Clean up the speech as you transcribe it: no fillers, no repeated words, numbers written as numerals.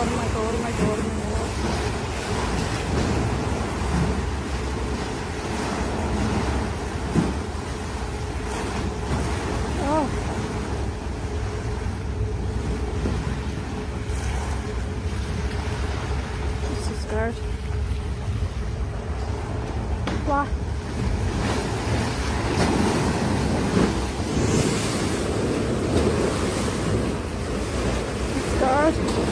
god, oh my god, oh my god, oh my god. Oh. I'm so scared. What? I'm scared.